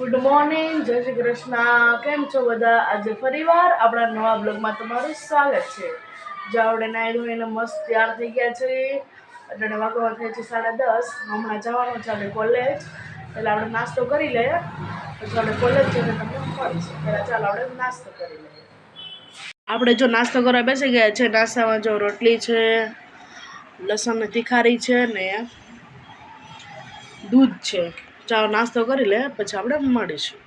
Good morning, જય શ્રી કૃષ્ણ. કેમ છો બધા? આજે ફરીવાર આપણા નવા બ્લોગમાં તમારું સ્વાગત છે. જો આપણે નાઈ ધોઈને મસ્ત તૈયાર થઈ ગયા છે. એટલે વાગવા થાય છે 10:30. હમણાં જવાનું છે આપણે કોલેજ. એટલે આપણે નાસ્તો કરી લઈએ, પછી આપણે કોલેજ જઈને તમને મળીશું. પહેલાં ચાલો આપણે નાસ્તો કરી લઈએ. આપણે જો નાસ્તો કરવા બેસી ગયા છે. નાસ્તામાં જો રોટલી છે, લસણની તીખારી છે ને દૂધ છે. ચાલો નાસ્તો કરી લે, પછી આપણે મળીશું.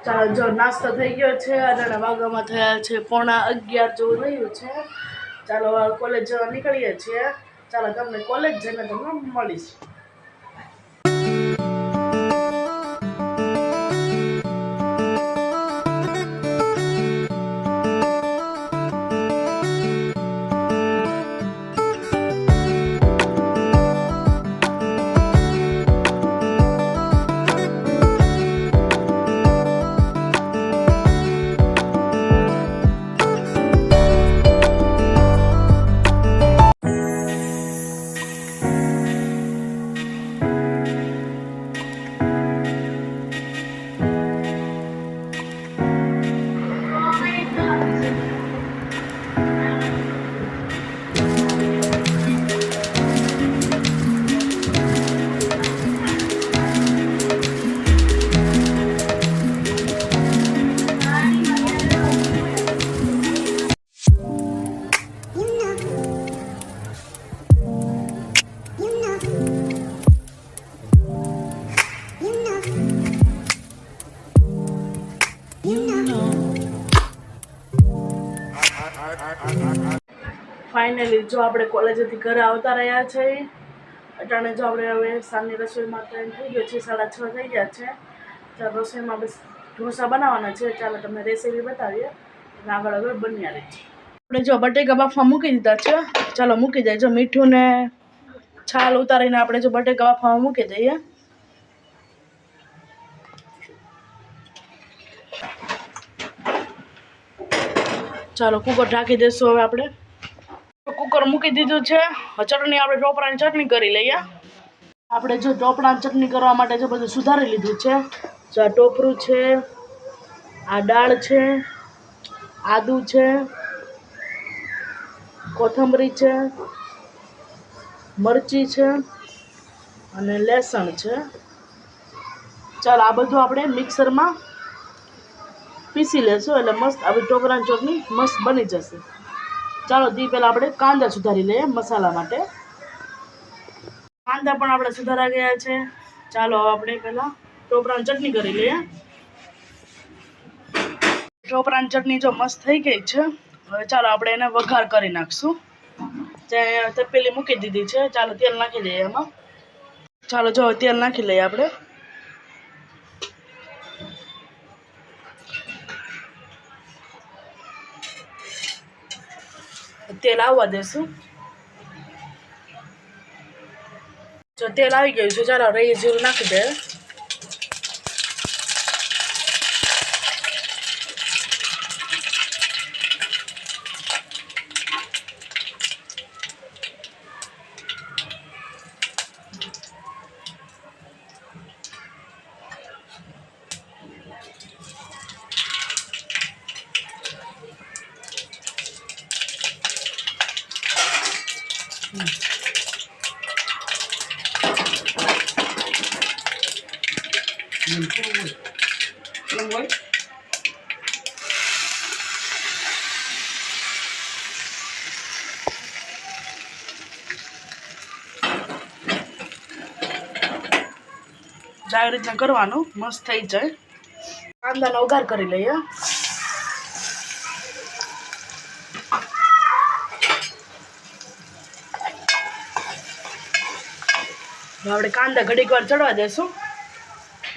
ચાલો જો નાસ્તો થઈ ગયો છે અને વાગવામાં થયા છે 11:15 જેવું રહ્યું છે. ચાલો કોલેજ જવા નીકળીએ છીએ. ચાલો તમને કોલેજ જઈને તમને મળીશું. ફાઇનલી જો આપણે કોલેજેથી ઘરે આવતા રહ્યા છે. અટાણે જો આપણે હવે સાંજની રસોઈમાં ટાઈમ થઈ ગયો છે, 6:30 થઈ ગયા છે. તો રસોઈમાં આપણે ઢોસા બનાવવાના છે. ચાલો તમને રેસીપી બતાવીએ અને આગળ બન્યા રહી છે. આપણે જો બટેકા બાફવા મૂકી દીધા છે. ચાલો મૂકી જાય. જો મીઠું ને છાલ ઉતારીને આપણે જો બટેકા બાફવા મૂકી દઈએ. ચાલો કુકર ઢાંકી દઈશું. હવે આપણે કુકર મૂકી દીધું છે. ચટણી આપણે ટોપરાની ચટણી કરી લઈએ. આપણે જો ટોપરાની ચટણી કરવા માટે જો બધું સુધારી લીધું છે. જો આ ટોપરું છે, આ દાળ છે, આદુ છે, કોથમરી છે, મરચી છે અને લસણ છે. ચાલો આ બધું આપણે મિક્સરમાં પીસી લેશું એટલે મસ્ત આપણી ટોપરાની ચટણી મસ્ત બની જશે. ચાલો તે પહેલાં આપણે કાંદા સુધારી લઈએ મસાલા માટે. કાંદા પણ આપણે સુધારા ગયા છે. ચાલો આપણે પહેલાં ટોપરાની ચટણી કરી લઈએ. ટોપરાની ચટણી જો મસ્ત થઈ ગઈ છે. હવે ચાલો આપણે એને વઘાર કરી નાખશું. ત્યાં તપેલી મૂકી દીધી છે. ચાલો તેલ નાખી દઈએ એમાં. ચાલો જો તેલ નાખી લઈએ આપણે. તેલ આવવા દેશું. જો તેલ આવી ગયું છે. ચાલો રહી જીરું નાખી દે. આવી રીતના કરવાનું, મસ્ત થઈ જાય. કાંદાનો વઘાર કરી લઈએ. આપણે કાંદા ઘડીક વાર ચડવા દેશું.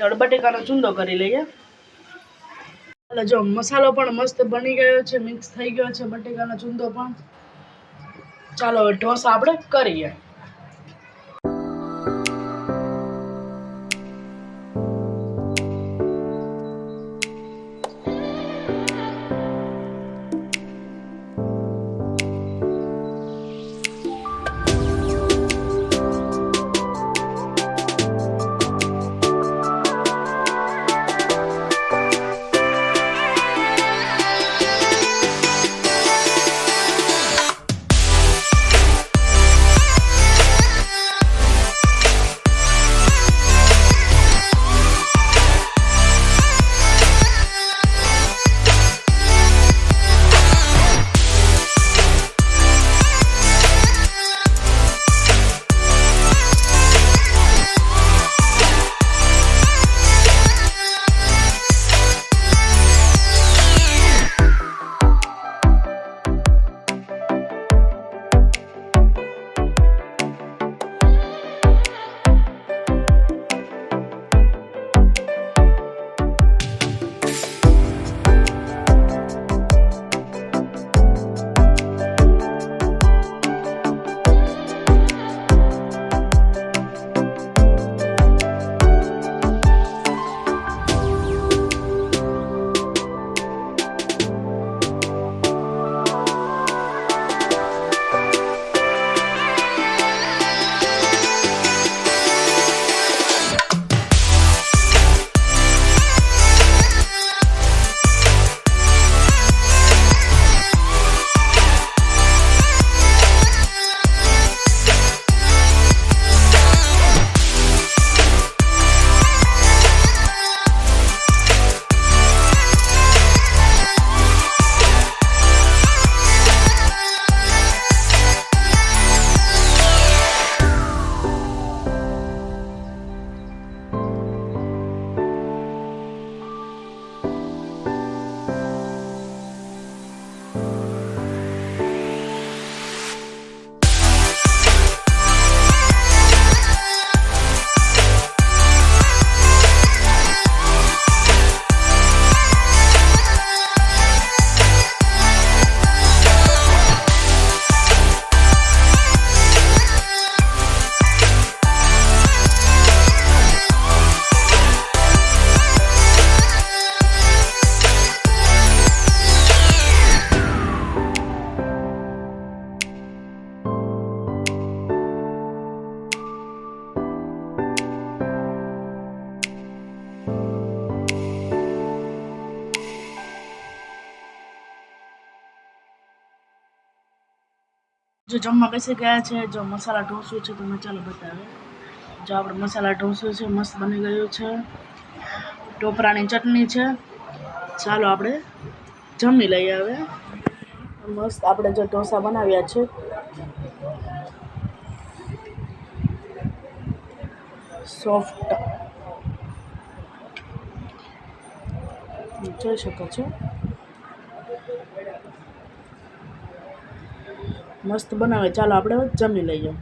આપણે બટેકાનો ચૂંદો કરી લઈએ. એટલે જો મસાલો પણ મસ્ત બની ગયો છે, મિક્સ થઈ ગયો છે બટેકાનો ચૂંદો પણ. ચાલો હવે ઢોસા આપણે કરીએ. જો જમવા બેસી ગયા છે. જો મસાલા ઢોસું છે તમને ચાલો બતાવે. જો આપણે મસાલા ઢોસું છે મસ્ત બની ગયું છે. ટોપરાની ચટણી છે. ચાલો આપણે જમી લઈએ હવે. મસ્ત આપણે જો ઢોસા બનાવ્યા છે. સોફ્ટ જોઈ શકો છો. મસ્ત બનાવે. ચાલો આપણે જમી લઈએ.